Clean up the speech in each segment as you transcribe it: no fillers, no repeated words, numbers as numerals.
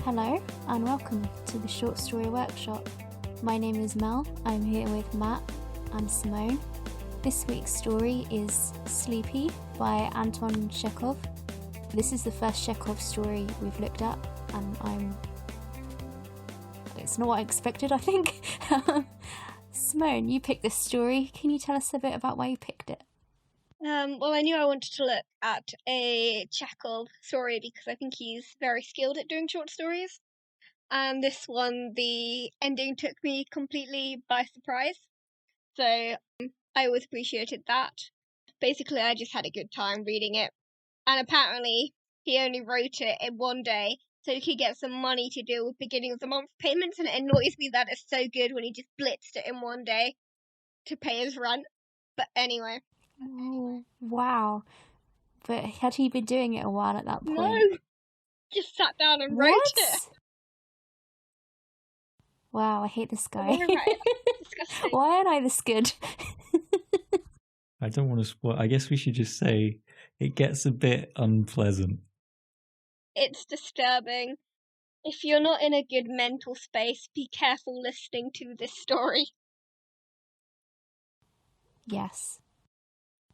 Hello and welcome to the Short Story Workshop. My name is Mel, I'm here with Matt and Simone. This week's story is Sleepy by Anthon Chekhov. This is the first Chekhov story we've looked at and it's not what I expected, I think. Simone, you picked this story. Can you tell us a bit about why you picked it? Well, I knew I wanted to look at a Chekhov story because I think he's very skilled at doing short stories. And this one, the ending took me completely by surprise. So I always appreciated that. Basically, I just had a good time reading it. And apparently, he only wrote it in one day so he could get some money to deal with beginning of the month payments. And it annoys me that it's so good when he just blitzed it in one day to pay his rent. But anyway. Oh, wow. But had he been doing it a while at that point? No, just sat down and wrote it. Wow, I hate this guy. Right. Disgusting. Why aren't I this good? I don't want to spoil. I guess we should just say it gets a bit unpleasant. It's disturbing. If you're not in a good mental space, be careful listening to this story. Yes.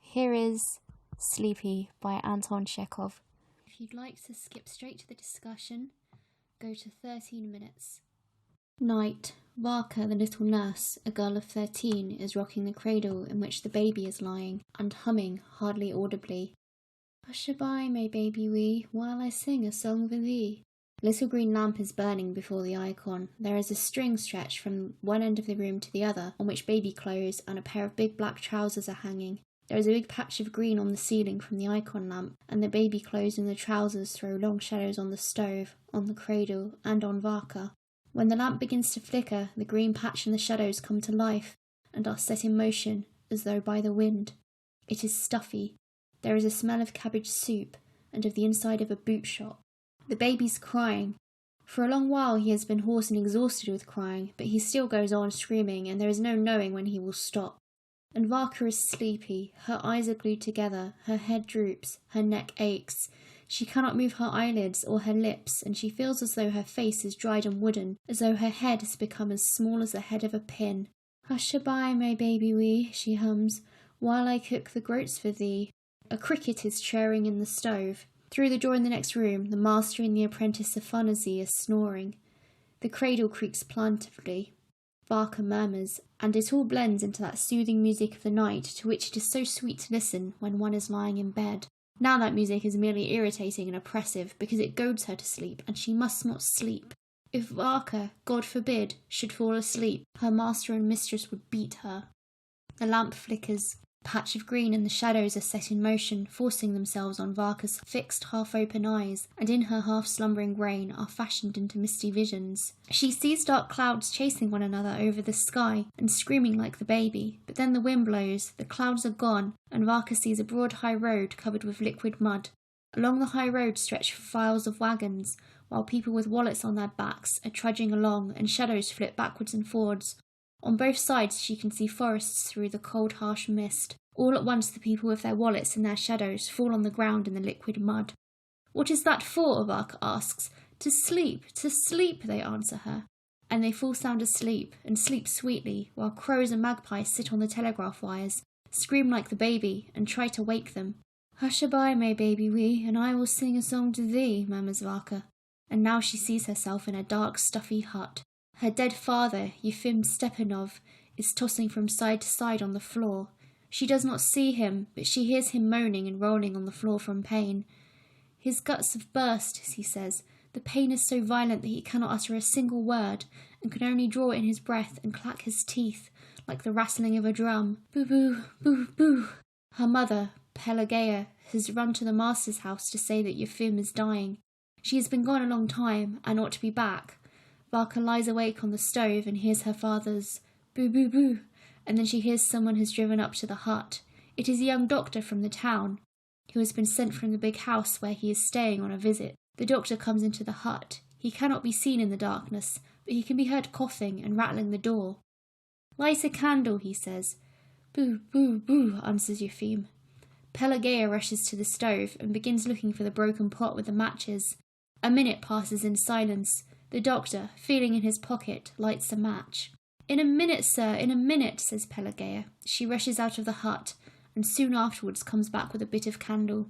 Here is Sleepy by Anthon Chekhov. If you'd like to skip straight to the discussion, go to 13 minutes. Night. Varka, the little nurse, a girl of 13, is rocking the cradle in which the baby is lying, and humming hardly audibly. Hush-a-bye, my baby wee, while I sing a song for thee. A little green lamp is burning before the icon. There is a string stretched from one end of the room to the other, on which baby clothes and a pair of big black trousers are hanging. There is a big patch of green on the ceiling from the icon lamp, and the baby clothes and the trousers throw long shadows on the stove, on the cradle, and on Varka. When the lamp begins to flicker, the green patch and the shadows come to life, and are set in motion, as though by the wind. It is stuffy. There is a smell of cabbage soup, and of the inside of a boot shop. The baby's crying. For a long while he has been hoarse and exhausted with crying, but he still goes on screaming, and there is no knowing when he will stop. And Varka is sleepy, her eyes are glued together, her head droops, her neck aches. She cannot move her eyelids or her lips, and she feels as though her face is dried and wooden, as though her head has become as small as the head of a pin. Hush-a-bye, my baby wee, she hums, while I cook the groats for thee. A cricket is chirring in the stove. Through the door in the next room, the master and the apprentice Afanazy are snoring. The cradle creaks plaintively. Varka murmurs, and it all blends into that soothing music of the night to which it is so sweet to listen when one is lying in bed. Now that music is merely irritating and oppressive because it goads her to sleep, and she must not sleep. If Varka, God forbid, should fall asleep, her master and mistress would beat her. The lamp flickers. A patch of green and the shadows are set in motion, forcing themselves on Varka's fixed, half-open eyes, and in her half-slumbering brain are fashioned into misty visions. She sees dark clouds chasing one another over the sky and screaming like the baby, but then the wind blows, the clouds are gone, and Varka sees a broad high road covered with liquid mud. Along the high road stretch files of wagons, while people with wallets on their backs are trudging along, and shadows flit backwards and forwards. On both sides she can see forests through the cold, harsh mist. All at once the people with their wallets and their shadows fall on the ground in the liquid mud. "What is that for?" Varka asks. To sleep, they answer her. And they fall sound asleep, and sleep sweetly, while crows and magpies sit on the telegraph wires, scream like the baby, and try to wake them. "Hush-a-bye, my baby wee, and I will sing a song to thee," murmurs Varka. And now she sees herself in a dark, stuffy hut. Her dead father, Yefim Stepanov, is tossing from side to side on the floor. She does not see him, but she hears him moaning and rolling on the floor from pain. His guts have burst, he says. The pain is so violent that he cannot utter a single word, and can only draw in his breath and clack his teeth, like the rattling of a drum. Boo-boo, boo-boo. Her mother, Pelageya, has run to the master's house to say that Yefim is dying. She has been gone a long time, and ought to be back. Varka lies awake on the stove and hears her father's boo-boo-boo, and then she hears someone has driven up to the hut. It is a young doctor from the town, who has been sent from the big house where he is staying on a visit. The doctor comes into the hut. He cannot be seen in the darkness, but he can be heard coughing and rattling the door. "Light a candle," he says. "Boo-boo-boo," answers Yefim. Pelageya rushes to the stove and begins looking for the broken pot with the matches. A minute passes in silence. The doctor, feeling in his pocket, lights a match. "In a minute, sir, in a minute," says Pelageya. She rushes out of the hut, and soon afterwards comes back with a bit of candle.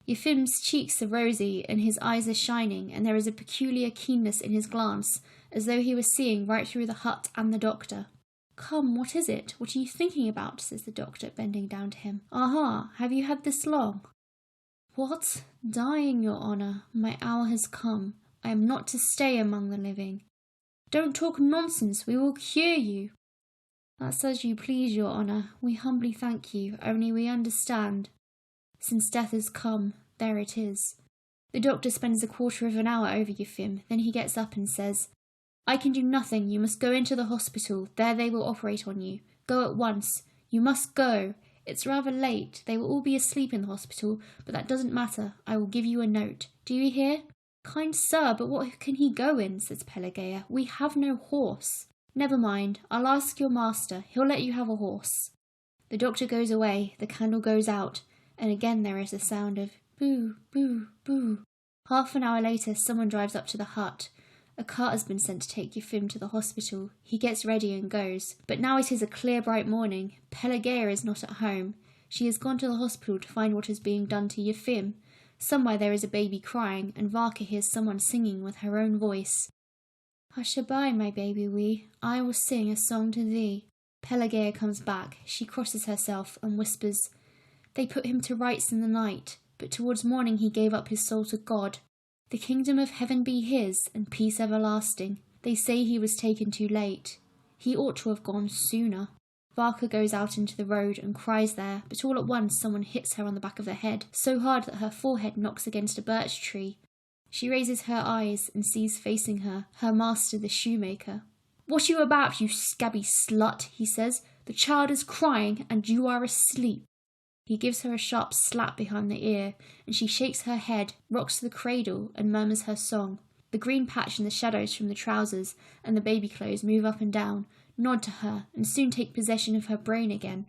Yefim's cheeks are rosy, and his eyes are shining, and there is a peculiar keenness in his glance, as though he was seeing right through the hut and the doctor. "Come, what is it? What are you thinking about?" says the doctor, bending down to him. "Aha, have you had this long?" "What? Dying, your honour. My hour has come. I am not to stay among the living." "Don't talk nonsense, we will cure you." "That's as you please, your honour. We humbly thank you, only we understand. Since death has come, there it is." The doctor spends a quarter of an hour over Yefim, then he gets up and says, "I can do nothing. You must go into the hospital. There they will operate on you. Go at once. You must go. It's rather late. They will all be asleep in the hospital, but that doesn't matter. I will give you a note. Do you hear?" "Kind sir, but what can he go in?" says Pelageya. "We have no horse." "Never mind. I'll ask your master. He'll let you have a horse." The doctor goes away. The candle goes out, and again there is a sound of boo, boo, boo. Half an hour later, someone drives up to the hut. A cart has been sent to take Yefim to the hospital. He gets ready and goes. But now it is a clear, bright morning. Pelageya is not at home. She has gone to the hospital to find what is being done to Yefim. Somewhere there is a baby crying, and Varka hears someone singing with her own voice. "Hush-a-bye, my baby wee. I will sing a song to thee." Pelageya comes back. She crosses herself and whispers, "They put him to rights in the night, but towards morning he gave up his soul to God. The kingdom of heaven be his, and peace everlasting. They say he was taken too late. He ought to have gone sooner." Varka goes out into the road and cries there, but all at once someone hits her on the back of the head, so hard that her forehead knocks against a birch tree. She raises her eyes and sees facing her master the shoemaker. "What are you about, you scabby slut?" he says. "The child is crying, and you are asleep." He gives her a sharp slap behind the ear, and she shakes her head, rocks the cradle, and murmurs her song. The green patch and the shadows from the trousers and the baby clothes move up and down, nod to her, and soon take possession of her brain again.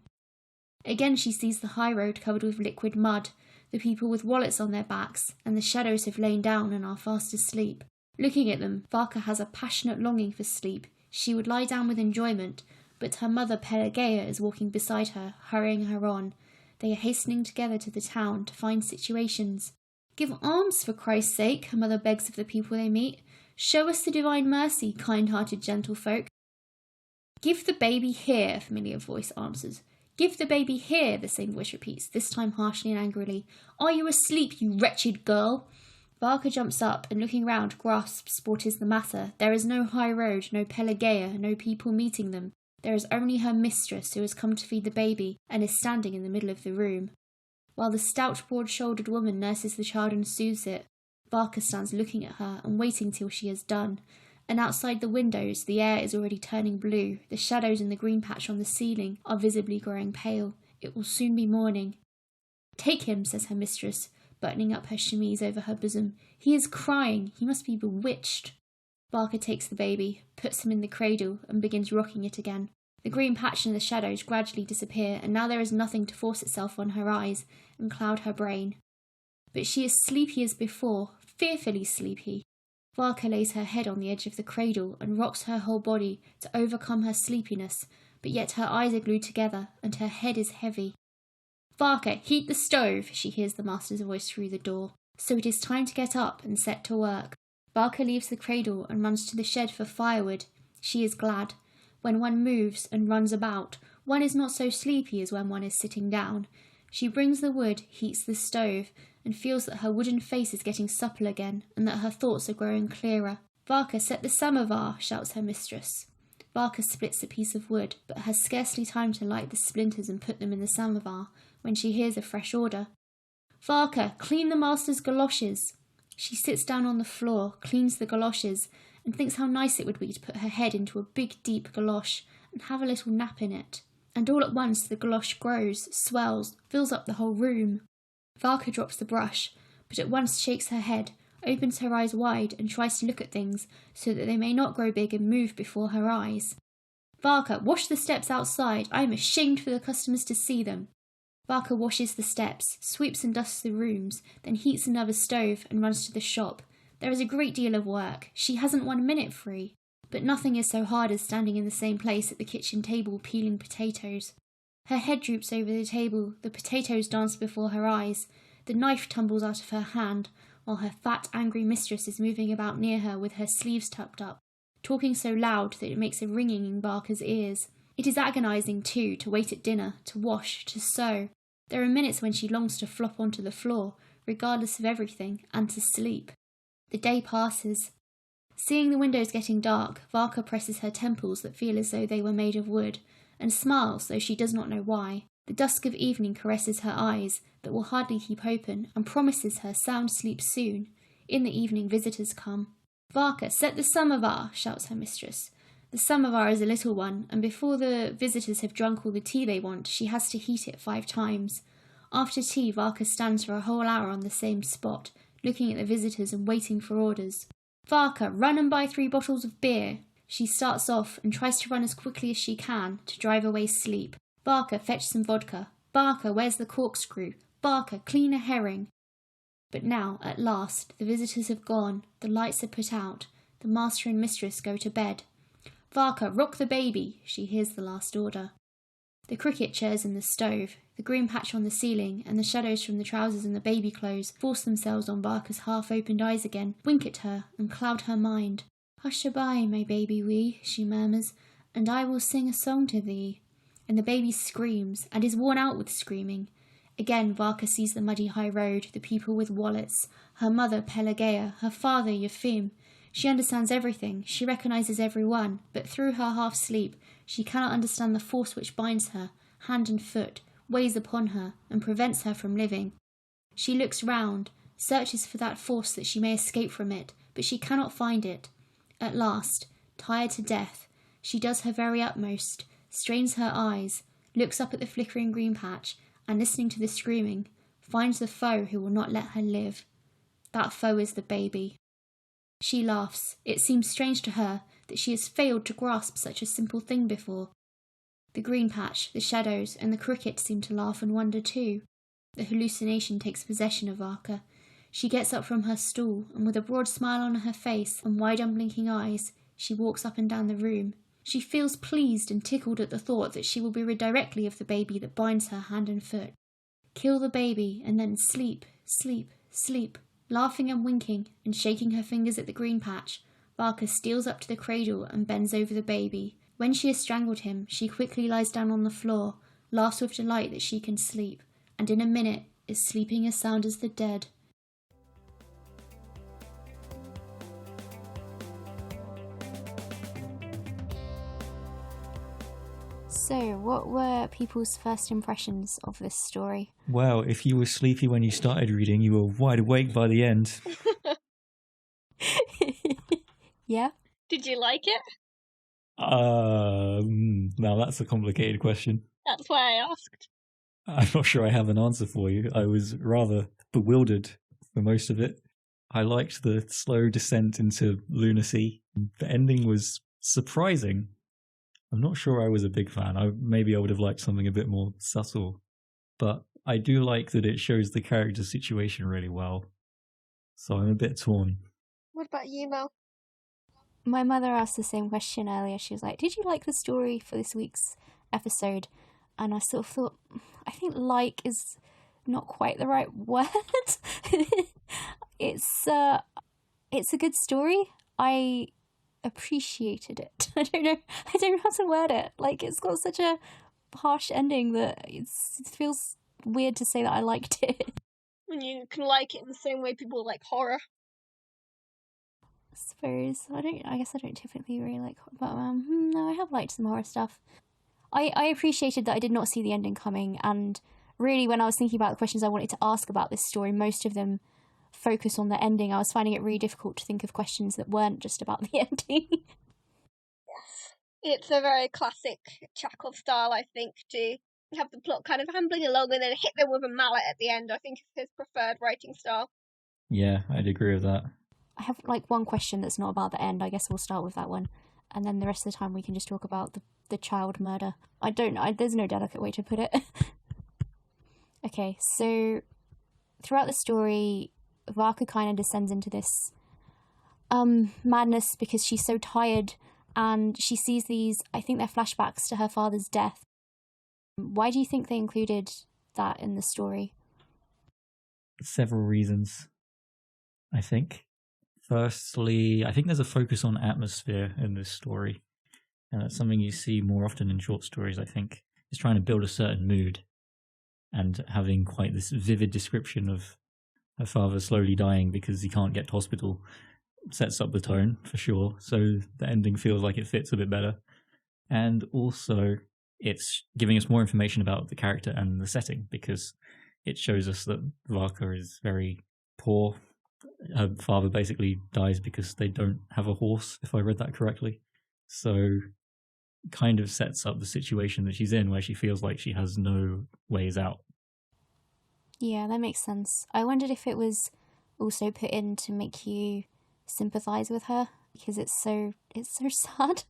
Again she sees the high road covered with liquid mud, the people with wallets on their backs, and the shadows have lain down and are fast asleep. Looking at them, Varka has a passionate longing for sleep. She would lie down with enjoyment, but her mother Pelageya is walking beside her, hurrying her on. They are hastening together to the town to find situations. "Give alms, for Christ's sake," her mother begs of the people they meet. "Show us the divine mercy, kind-hearted gentlefolk." "Give the baby here," a familiar voice answers. "Give the baby here," the same voice repeats, this time harshly and angrily. "Are you asleep, you wretched girl?" Varka jumps up and, looking round, grasps what is the matter. There is no high road, no Pelageya, no people meeting them. There is only her mistress, who has come to feed the baby and is standing in the middle of the room. While the stout, broad-shouldered woman nurses the child and soothes it, Varka stands looking at her and waiting till she has done. And outside the windows, the air is already turning blue. The shadows in the green patch on the ceiling are visibly growing pale. It will soon be morning. "Take him," says her mistress, buttoning up her chemise over her bosom. "He is crying. He must be bewitched." Varka takes the baby, puts him in the cradle, and begins rocking it again. The green patch and the shadows gradually disappear, and now there is nothing to force itself on her eyes and cloud her brain. But she is sleepy as before, fearfully sleepy. Varka lays her head on the edge of the cradle and rocks her whole body to overcome her sleepiness, but yet her eyes are glued together, and her head is heavy. "Varka, heat the stove," she hears the master's voice through the door. So it is time to get up and set to work. Varka leaves the cradle and runs to the shed for firewood. She is glad. When one moves and runs about, one is not so sleepy as when one is sitting down. She brings the wood, heats the stove, and feels that her wooden face is getting supple again, and that her thoughts are growing clearer. "Varka, set the samovar," shouts her mistress. Varka splits a piece of wood, but has scarcely time to light the splinters and put them in the samovar, when she hears a fresh order. "Varka, clean the master's galoshes." She sits down on the floor, cleans the galoshes, and thinks how nice it would be to put her head into a big, deep galosh and have a little nap in it. And all at once the galosh grows, swells, fills up the whole room. Varka drops the brush, but at once shakes her head, opens her eyes wide, and tries to look at things so that they may not grow big and move before her eyes. "Varka, wash the steps outside. I am ashamed for the customers to see them." Varka washes the steps, sweeps and dusts the rooms, then heats another stove and runs to the shop, There is a great deal of work. She hasn't 1 minute free. But nothing is so hard as standing in the same place at the kitchen table peeling potatoes. Her head droops over the table, the potatoes dance before her eyes, the knife tumbles out of her hand, while her fat, angry mistress is moving about near her with her sleeves tucked up, talking so loud that it makes a ringing in Barker's ears. It is agonizing, too, to wait at dinner, to wash, to sew. There are minutes when she longs to flop onto the floor, regardless of everything, and to sleep. The day passes. Seeing the windows getting dark, Varka presses her temples that feel as though they were made of wood, and smiles, though she does not know why. The dusk of evening caresses her eyes, that will hardly keep open, and promises her sound sleep soon. In the evening visitors come. "Varka, set the samovar," shouts her mistress. The samovar is a little one, and before the visitors have drunk all the tea they want, she has to heat it 5 times. After tea, Varka stands for a whole hour on the same spot, looking at the visitors and waiting for orders. "Varka, run and buy 3 bottles of beer." She starts off and tries to run as quickly as she can to drive away sleep. "Barker, fetch some vodka." "Barker, where's the corkscrew?" "Barker, clean a herring." But now, at last, the visitors have gone, the lights are put out, the master and mistress go to bed. "Varka, rock the baby," she hears the last order. The cricket chairs in the stove, the green patch on the ceiling, and the shadows from the trousers and the baby clothes force themselves on Barker's half-opened eyes again, wink at her, and cloud her mind. "Hush-a-bye, my baby wee," she murmurs, "and I will sing a song to thee." And the baby screams, and is worn out with screaming. Again Varka sees the muddy high road, the people with wallets, her mother Pelageya, her father Yefim. She understands everything, she recognises everyone, but through her half-sleep she cannot understand the force which binds her, hand and foot, weighs upon her, and prevents her from living. She looks round, searches for that force that she may escape from it, but she cannot find it. At last, tired to death, she does her very utmost, strains her eyes, looks up at the flickering green patch, and listening to the screaming, finds the foe who will not let her live. That foe is the baby. She laughs. It seems strange to her that she has failed to grasp such a simple thing before. The green patch, the shadows, and the cricket seem to laugh and wonder too. The hallucination takes possession of Varka. She gets up from her stool, and with a broad smile on her face and wide unblinking eyes, she walks up and down the room. She feels pleased and tickled at the thought that she will be rid directly of the baby that binds her hand and foot. Kill the baby, and then sleep, sleep, sleep. Laughing and winking, and shaking her fingers at the green patch, Varka steals up to the cradle and bends over the baby. When she has strangled him, she quickly lies down on the floor, laughs with delight that she can sleep, and in a minute is sleeping as sound as the dead. So, what were people's first impressions of this story? Well, if you were sleepy when you started reading, you were wide awake by the end. Yeah? Did you like it? Now that's a complicated question. That's why I asked. I'm not sure I have an answer for you. I was rather bewildered for most of it. I liked the slow descent into lunacy. The ending was surprising. I'm not sure I was a big fan. Maybe I would have liked something a bit more subtle. But I do like that it shows the character's situation really well. So I'm a bit torn. What about you, Mel? My mother asked the same question earlier. She was like, "Did you like the story for this week's episode?" And I sort of thought, I think like is not quite the right word. It's a good story. I appreciated it. I don't know how to word it. Like, it's got such a harsh ending that it feels weird to say that I liked it. When you can like it in the same way people like horror. I suppose I guess I don't typically really like, but no, I have liked some horror stuff. I appreciated that I did not see the ending coming, and really when I was thinking about the questions I wanted to ask about this story, most of them focus on the ending. I was finding it really difficult to think of questions that weren't just about the ending. Yes. It's a very classic Chekhov style, I think, to have the plot kind of ambling along and then hit them with a mallet at the end. I think it's his preferred writing style. Yeah, I'd agree with that. I have one question that's not about the end. I guess we'll start with that one, and then the rest of the time we can just talk about the child murder. There's no delicate way to put it. Okay, so throughout the story, Varka kind of descends into this madness because she's so tired and she sees these, I think they're flashbacks to her father's death. Why do you think they included that in the story? Several reasons, I think. Firstly, I think there's a focus on atmosphere in this story. And that's something you see more often in short stories, I think. Is trying to build a certain mood and having quite this vivid description of her father slowly dying because he can't get to hospital sets up the tone, for sure. So the ending feels like it fits a bit better. And also, it's giving us more information about the character and the setting because it shows us that Varka is very poor. Her father basically dies because they don't have a horse, if I read that correctly. So kind of sets up the situation that she's in where she feels like she has no ways out. Yeah, that makes sense. I wondered if it was also put in to make you sympathize with her because it's so sad.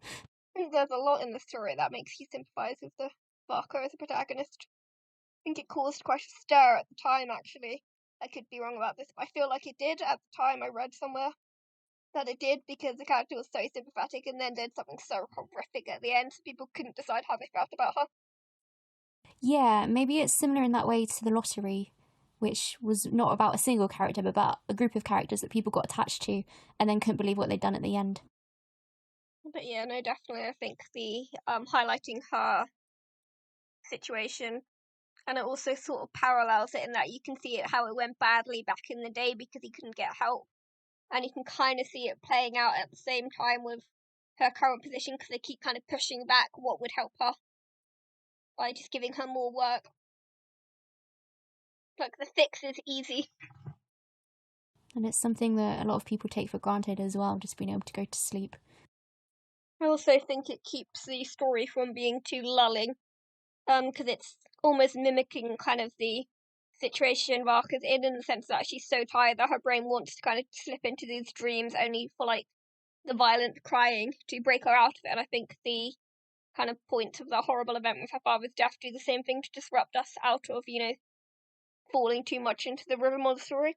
I think there's a lot in the story that makes you sympathize with the Varka as a protagonist. I think it caused quite a stir at the time, actually. I could be wrong about this, but I feel like it did at the time. I read somewhere that it did because the character was so sympathetic and then did something so horrific at the end, so people couldn't decide how they felt about her. Yeah, maybe it's similar in that way to The Lottery, which was not about a single character, but about a group of characters that people got attached to and then couldn't believe what they'd done at the end. But yeah, no, definitely. I think the highlighting her situation, and it also sort of parallels it in that you can see it how it went badly back in the day because he couldn't get help, and you can kind of see it playing out at the same time with her current position because they keep kind of pushing back what would help her by just giving her more work. Like the fix is easy. And it's something that a lot of people take for granted as well, just being able to go to sleep. I also think it keeps the story from being too lulling, because it's almost mimicking kind of the situation Varka's in the sense that she's so tired that her brain wants to kind of slip into these dreams only for like the violent crying to break her out of it. And I think the kind of point of the horrible event with her father's death do the same thing to disrupt us out of, falling too much into the rhythm of the story.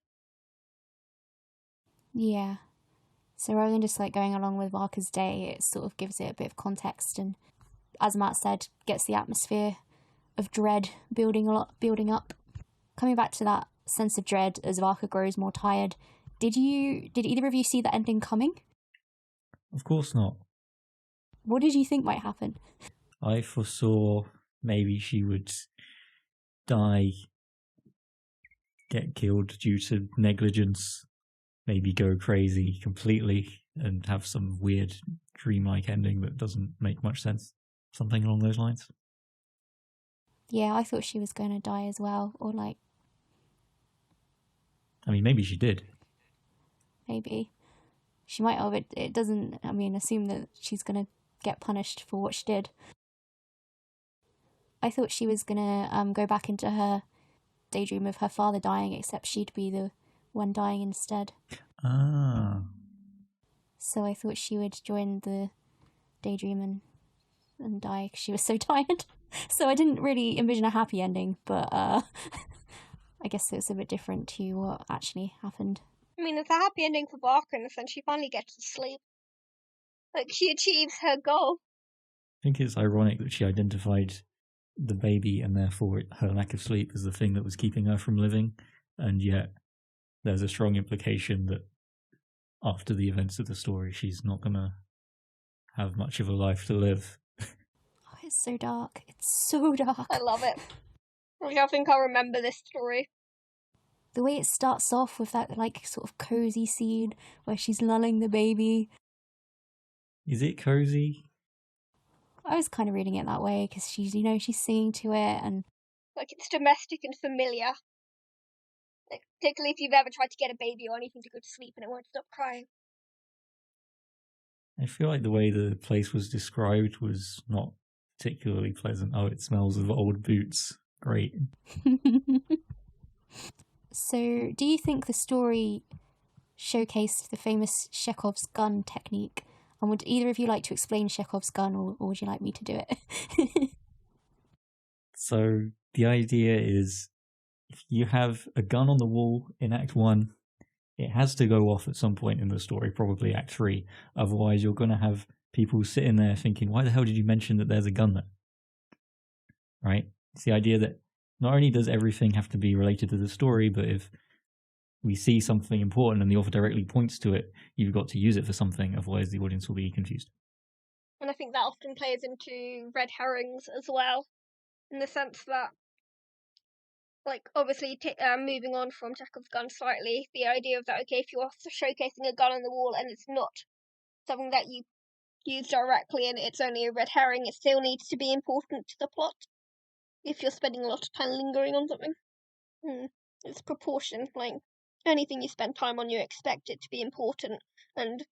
Yeah. So rather than just like going along with Varka's day, it sort of gives it a bit of context and, as Matt said, gets the atmosphere of dread building up. Coming back to that sense of dread as Varka grows more tired, did either of you see the ending coming? Of course not. What did you think might happen? I foresaw maybe she would die, get killed due to negligence, maybe go crazy completely and have some weird dreamlike ending that doesn't make much sense. Something along those lines. Yeah, I thought she was going to die as well, or like... I mean, maybe she did. Maybe. She might have. It doesn't, assume that she's going to get punished for what she did. I thought she was going to go back into her daydream of her father dying, except she'd be the one dying instead. Ah. So I thought she would join the daydream and die because she was so tired. So I didn't really envision a happy ending, but I guess it's a bit different to what actually happened. I mean, it's a happy ending for Barker in the sense she finally gets to sleep. Like, she achieves her goal. I think it's ironic that she identified the baby and therefore her lack of sleep as the thing that was keeping her from living, and yet there's a strong implication that after the events of the story she's not gonna have much of a life to live. Oh, it's so dark. It's so dark. I love it. I think I'll remember this story. The way it starts off with that like sort of cozy scene where she's lulling the baby. Is it cozy? I was kind of reading it that way because she's singing to it and... Like, it's domestic and familiar. Like, particularly if you've ever tried to get a baby or anything to go to sleep and it won't stop crying. I feel like the way the place was described was not particularly pleasant. Oh, it smells of old boots. Great. So, do you think the story showcased the famous Chekhov's gun technique? And would either of you like to explain Chekhov's gun, or would you like me to do it? So, the idea is if you have a gun on the wall in Act 1, It has to go off at some point in the story, probably Act 3. Otherwise, you're going to have people sitting there thinking, why the hell did you mention that there's a gun there? Right? It's the idea that not only does everything have to be related to the story, but if we see something important and the author directly points to it, you've got to use it for something, otherwise the audience will be confused. And I think that often plays into red herrings as well, in the sense that, like, obviously, moving on from Chekhov's gun slightly, the idea of that, okay, if you're showcasing a gun on the wall and it's not something that you use directly and it's only a red herring, it still needs to be important to the plot. If you're spending a lot of time lingering on something, it's proportion. Like, anything you spend time on, you expect it to be important, and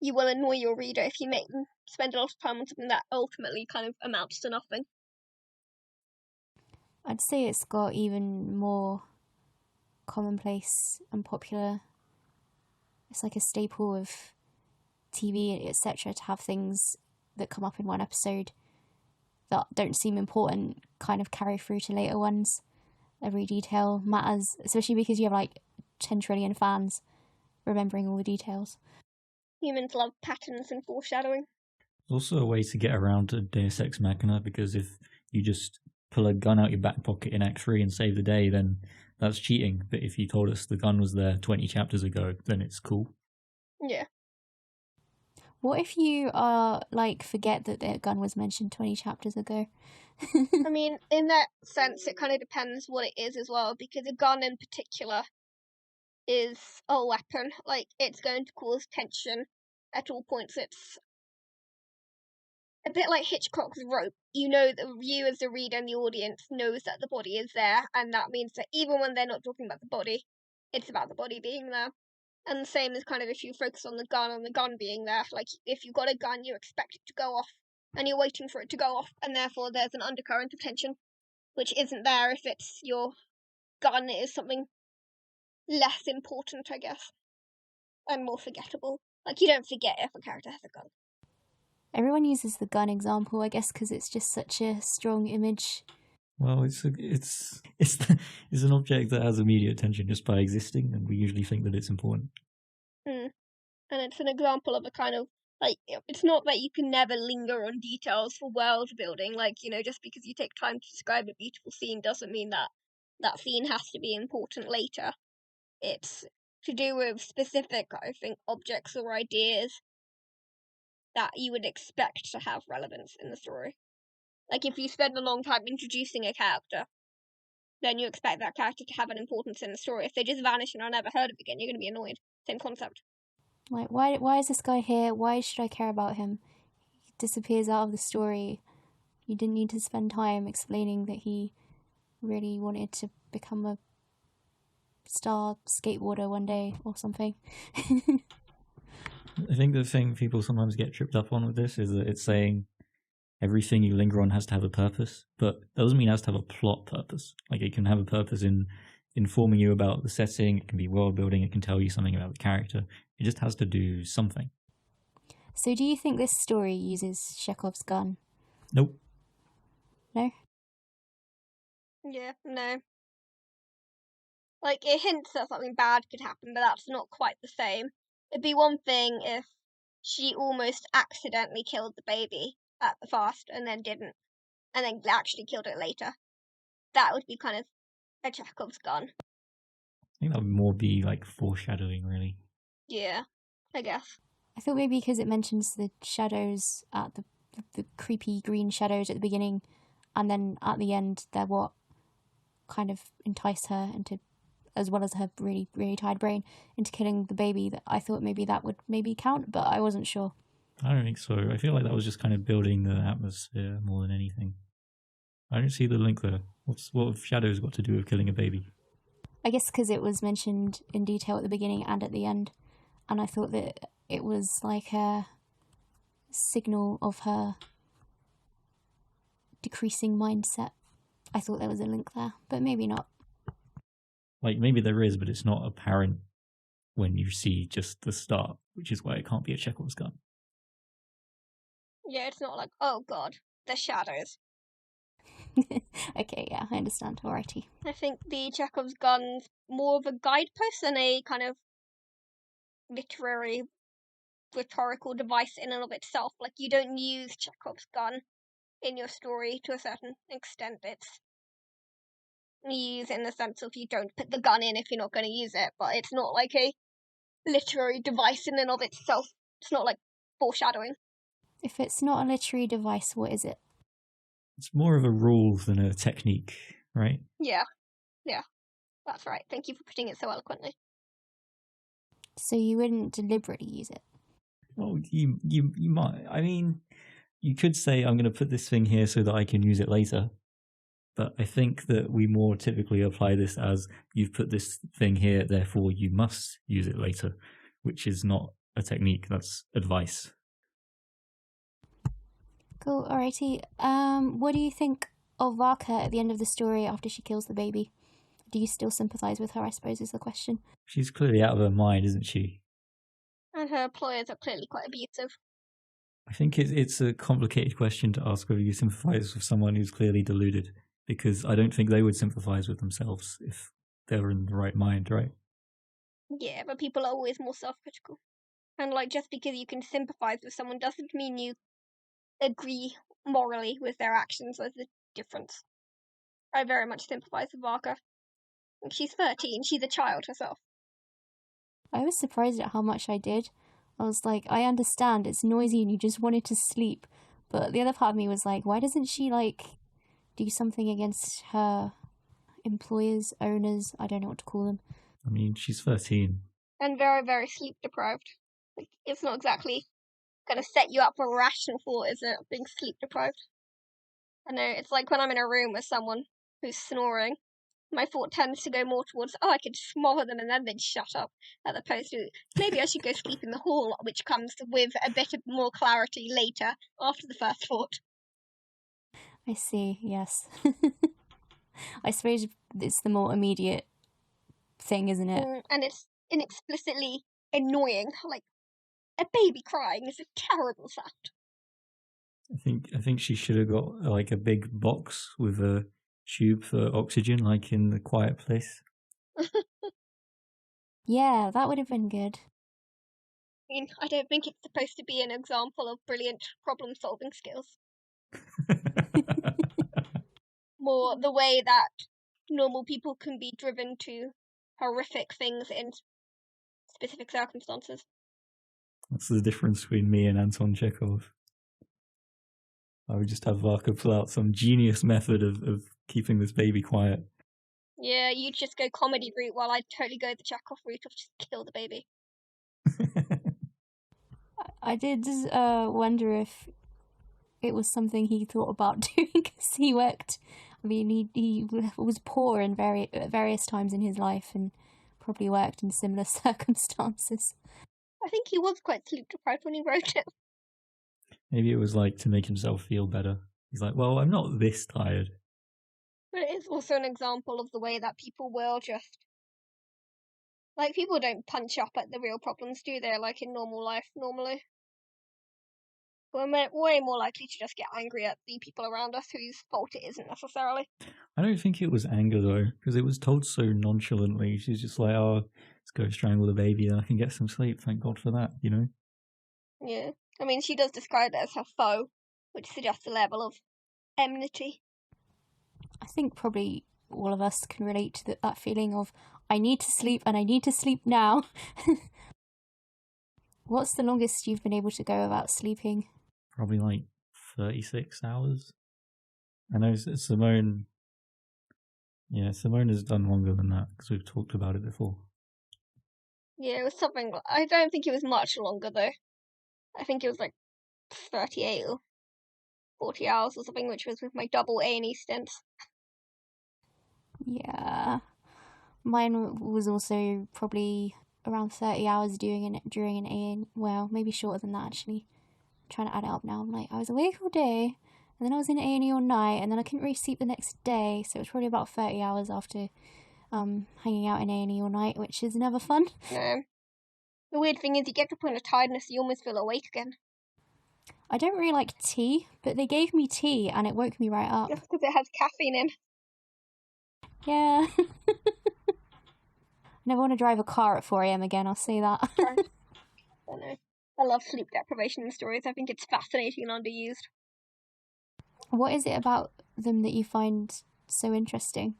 you will annoy your reader if you make them spend a lot of time on something that ultimately kind of amounts to nothing. I'd say it's got even more commonplace and popular. It's like a staple of TV, etc., to have things that come up in one episode that don't seem important kind of carry through to later ones. Every detail matters, especially because you have like 10 trillion fans remembering all the details. Humans love patterns and foreshadowing. It's also a way to get around a Deus Ex Machina, because if you just pull a gun out your back pocket in Act 3 and save the day, then that's cheating. But if you told us the gun was there 20 chapters ago, then it's cool. Yeah. What if you forget that the gun was mentioned 20 chapters ago? I mean, in that sense, it kind of depends what it is as well, because a gun in particular is a weapon. Like, it's going to cause tension at all points. It's a bit like Hitchcock's rope. You know that you as the reader and the audience knows that the body is there, and that means that even when they're not talking about the body, it's about the body being there. And the same as kind of if you focus on the gun being there. Like, if you've got a gun, you expect it to go off, and you're waiting for it to go off, and therefore there's an undercurrent of tension, which isn't there if it's your gun is something less important, I guess, and more forgettable. Like, you don't forget if a character has a gun. Everyone uses the gun example, I guess, because it's just such a strong image. Well, it's an object that has immediate attention just by existing, and we usually think that it's important. And it's an example of a kind of, like, it's not that you can never linger on details for world building. Like, you know, just because you take time to describe a beautiful scene doesn't mean that that scene has to be important later. It's to do with specific, I think, objects or ideas that you would expect to have relevance in the story. Like, if you spend a long time introducing a character, then you expect that character to have an importance in the story. If they just vanish and are never heard of again, you're going to be annoyed. Same concept. Like, why is this guy here? Why should I care about him? He disappears out of the story. You didn't need to spend time explaining that he really wanted to become a star skateboarder one day or something. I think the thing people sometimes get tripped up on with this is that it's saying everything you linger on has to have a purpose, but that doesn't mean it has to have a plot purpose. Like, it can have a purpose in informing you about the setting, it can be world building, it can tell you something about the character. It just has to do something. So do you think this story uses Chekhov's gun? Nope. No? Yeah, no. Like, it hints that something bad could happen, but that's not quite the same. It'd be one thing if she almost accidentally killed the baby at the fast and then didn't, and then actually killed it later. That would be kind of a Chekhov's gun. I think that would more be like foreshadowing, really. Yeah, I guess. I thought maybe because it mentions the shadows at the creepy green shadows at the beginning, and then at the end they're what kind of entice her into, as well as her really, really tired brain, into killing the baby. That I thought maybe that would maybe count, but I wasn't sure. I don't think so. I feel like that was just kind of building the atmosphere more than anything. I don't see the link there. What have shadows got to do with killing a baby? I guess because it was mentioned in detail at the beginning and at the end, and I thought that it was like a signal of her decreasing mindset. I thought there was a link there, but maybe not. Like, maybe there is, but it's not apparent when you see just the start, which is why it can't be a Chekhov's gun. Yeah, it's not like, oh god, the shadows. Okay, yeah, I understand. Alrighty. I think the Chekhov's gun's more of a guidepost than a kind of literary rhetorical device in and of itself. Like, you don't use Chekhov's gun in your story to a certain extent. It's you use it in the sense of you don't put the gun in if you're not going to use it, but it's not like a literary device in and of itself. It's not like foreshadowing. If it's not a literary device, what is it? It's more of a rule than a technique, right? Yeah, that's right. Thank you for putting it so eloquently. So you wouldn't deliberately use it? Well, you might. I mean, you could say, I'm going to put this thing here so that I can use it later. But I think that we more typically apply this as, you've put this thing here, therefore you must use it later, which is not a technique, that's advice. Cool, alrighty. What do you think of Varka at the end of the story after she kills the baby? Do you still sympathise with her, I suppose, is the question. She's clearly out of her mind, isn't she? And her employers are clearly quite abusive. I think it's a complicated question to ask whether you sympathise with someone who's clearly deluded, because I don't think they would sympathise with themselves if they were in the right mind, right? Yeah, but people are always more self-critical. And, like, just because you can sympathise with someone doesn't mean you agree morally with their actions. There's a difference. I very much sympathise with Varka. She's 13, she's a child herself. I was surprised at how much I did. I was like, I understand, it's noisy and you just wanted to sleep. But the other part of me was like, why doesn't she, like, do something against her employers, owners? I don't know what to call them. I mean, she's 13. And very, very sleep deprived. Like, it's not exactly going to set you up for a rational thought, is it? Being sleep deprived. I know, it's like when I'm in a room with someone who's snoring, my thought tends to go more towards, I could smother them and then they'd shut up, as opposed to, maybe I should go sleep in the hall, which comes with a bit of more clarity later, after the first thought. I see, yes. I suppose it's the more immediate thing, isn't it? And it's inexplicitly annoying. Like, a baby crying is a terrible sound. I think she should have got like a big box with a tube for oxygen, like in The Quiet Place. Yeah, that would have been good. I mean, I don't think it's supposed to be an example of brilliant problem-solving skills. More the way that normal people can be driven to horrific things in specific circumstances. That's the difference between me and Anton Chekhov. I would just have Varka pull out some genius method of keeping this baby quiet. Yeah, you'd just go comedy route while I'd totally go the Chekhov route of just kill the baby. I did wonder if it was something he thought about doing, because he worked. I mean, he was poor in various times in his life and probably worked in similar circumstances. I think he was quite sleep deprived when he wrote it. Maybe it was like to make himself feel better. He's like, well, I'm not this tired. But it is also an example of the way that people will just... Like, people don't punch up at the real problems, do they? Like, in normal life, normally. We're way more likely to just get angry at the people around us whose fault it isn't necessarily. I don't think it was anger, though, because it was told so nonchalantly. She's just like, oh, let's go strangle the baby and I can get some sleep. Thank God for that, you know? Yeah. I mean, she does describe it as her foe, which suggests a level of enmity. I think probably all of us can relate to that feeling of, I need to sleep and I need to sleep now. What's the longest you've been able to go without sleeping? Probably like 36 hours. I know Simone... Yeah, Simone has done longer than that, because we've talked about it before. Yeah, it was something... I don't think it was much longer, though. I think it was like 38 or 40 hours or something, which was with my double A&E stints. Yeah. Mine was also probably around 30 hours during an A&E. Well, maybe shorter than that, actually. I'm trying to add it up now. I'm like, I was awake all day, and then I was in A&E all night, and then I couldn't really sleep the next day, so it was probably about 30 hours after hanging out in A&E all night, which is never fun. No. The weird thing is you get to a point of tiredness, you almost feel awake again. I don't really like tea, but they gave me tea and it woke me right up. Just because it has caffeine in. Yeah. I never want to drive a car at 4 a.m. again, I'll say that. love sleep deprivation in stories. I think it's fascinating and underused. What is it about them that you find so interesting?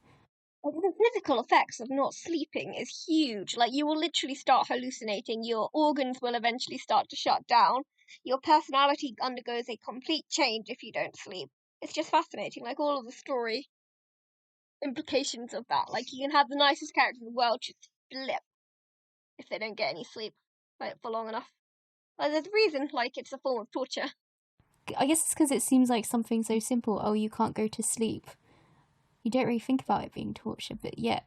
The physical effects of not sleeping is huge. Like, you will literally start hallucinating, your organs will eventually start to shut down, your personality undergoes a complete change if you don't sleep. It's just fascinating, like, all of the story implications of that. Like, you can have the nicest character in the world just flip if they don't get any sleep, like, for long enough. Like, there's a reason, like, it's a form of torture. I guess it's because it seems like something so simple. Oh, you can't go to sleep. You don't really think about it being torture, but yet,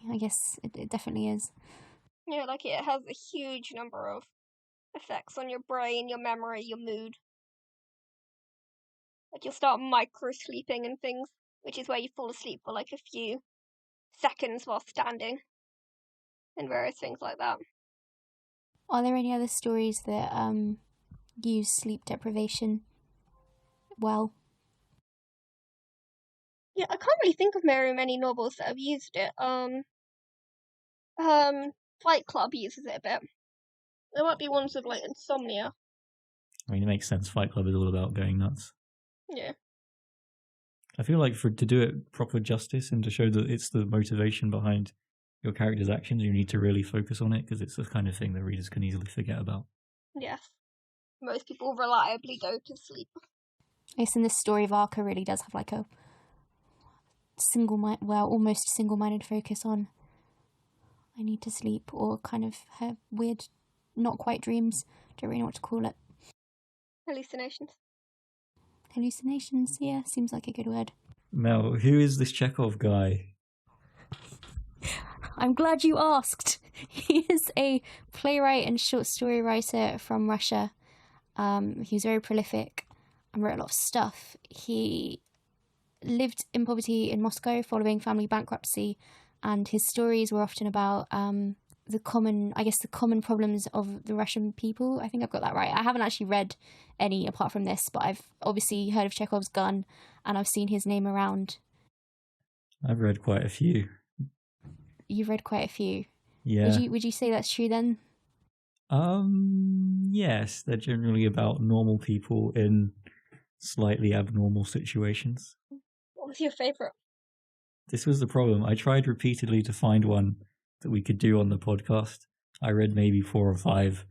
I guess it definitely is. Yeah, like, it has a huge number of effects on your brain, your memory, your mood. Like, you'll start micro-sleeping and things, which is where you fall asleep for, like, a few seconds while standing, and various things like that. Are there any other stories that use sleep deprivation well? Yeah, I can't really think of very many novels that have used it. Fight Club uses it a bit. There might be ones with, like, insomnia. I mean, it makes sense. Fight Club is all about going nuts. Yeah. I feel like to do it proper justice and to show that it's the motivation behind your character's actions, you need to really focus on it, because it's the kind of thing that readers can easily forget about. Yes. Most people reliably go to sleep. I guess in this story, Varka really does have like a almost single-minded focus on I need to sleep, or kind of her weird, not quite dreams, don't really know what to call it. Hallucinations. Hallucinations, yeah, seems like a good word. Now, who is this Chekhov guy? I'm glad you asked. He is a playwright and short story writer from Russia. He's very prolific and wrote a lot of stuff. He lived in poverty in Moscow following family bankruptcy, and his stories were often about the common problems of the Russian people. I think I've got that right. I haven't actually read any apart from this, but I've obviously heard of Chekhov's gun, and I've seen his name around. I've read quite a few. You've read quite a few. Yeah. Would you say that's true then? Yes, they're generally about normal people in slightly abnormal situations. What was your favourite? This was the problem. I tried repeatedly to find one that we could do on the podcast. I read maybe 4 or 5,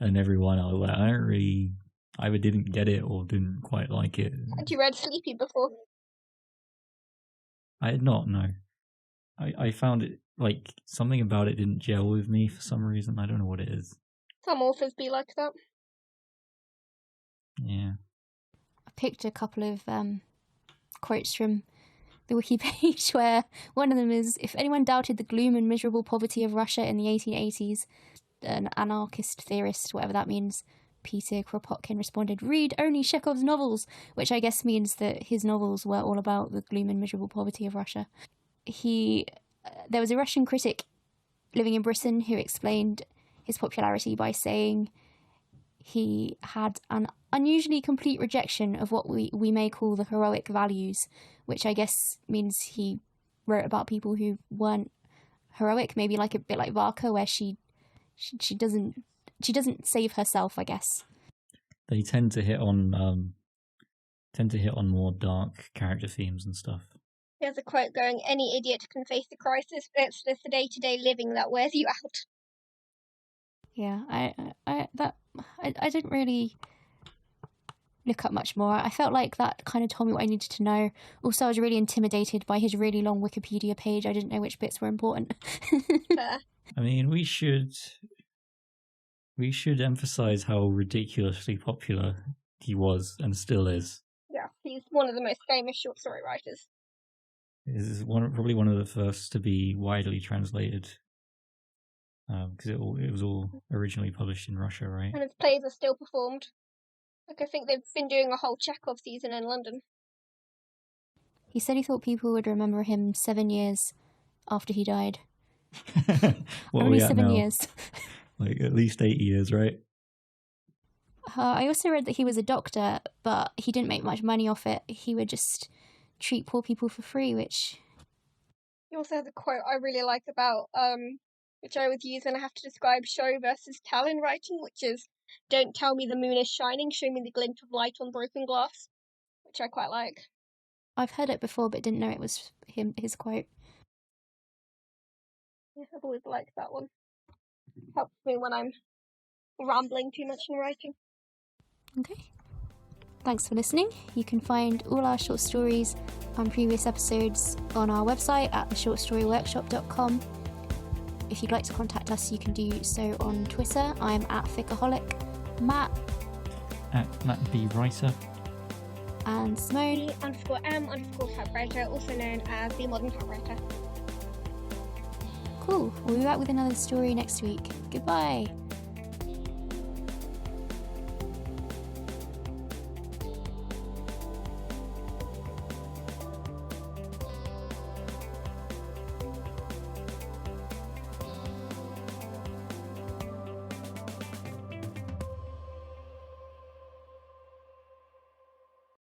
and every one I was like, I don't really either didn't get it or didn't quite like it. Had you read Sleepy before? I had not, no. I found it, like, something about it didn't gel with me for some reason. I don't know what it is. Some authors be like that. Yeah. I picked a couple of quotes from the wiki page where one of them is, if anyone doubted the gloom and miserable poverty of Russia in the 1880s, an anarchist theorist, whatever that means, Peter Kropotkin responded, read only Chekhov's novels, which I guess means that his novels were all about the gloom and miserable poverty of Russia. There was a Russian critic living in Britain who explained his popularity by saying he had an unusually complete rejection of what we may call the heroic values, which I guess means he wrote about people who weren't heroic, maybe like a bit like Varka, where she doesn't save herself, I guess. They tend to hit on more dark character themes and stuff. There's a quote going, any idiot can face the crisis, but it's the day-to-day living that wears you out. Yeah, I didn't really look up much more. I felt like that kind of told me what I needed to know. Also, I was really intimidated by his really long Wikipedia page. I didn't know which bits were important. Fair. I mean, we should emphasize how ridiculously popular he was and still is. Yeah, he's one of the most famous short story writers. This is probably one of the first to be widely translated, because it was all originally published in Russia, right? And his plays are still performed. Like, I think they've been doing a whole Chekhov season in London. He said he thought people would remember him 7 years after he died. What Only are we at 7 now? years. Like at least 8 years, right? I also read that he was a doctor, but he didn't make much money off it. He would just treat poor people for free, which... He also has a quote I really like about, which I would use when I have to describe show versus tell in writing, which is, "Don't tell me the moon is shining, show me the glint of light on broken glass," which I quite like. I've heard it before, but didn't know it was his quote. Yeah, I've always liked that one. Helps me when I'm rambling too much in writing. Okay. Thanks for listening. You can find all our short stories and previous episodes on our website at theshortstoryworkshop.com. If you'd like to contact us, you can do so on Twitter. I'm at Ficaholic. Matt. At Matt B. Writer. And Simone. _M_typewriter, also known as the modern typewriter. Cool. We'll be back with another story next week. Goodbye.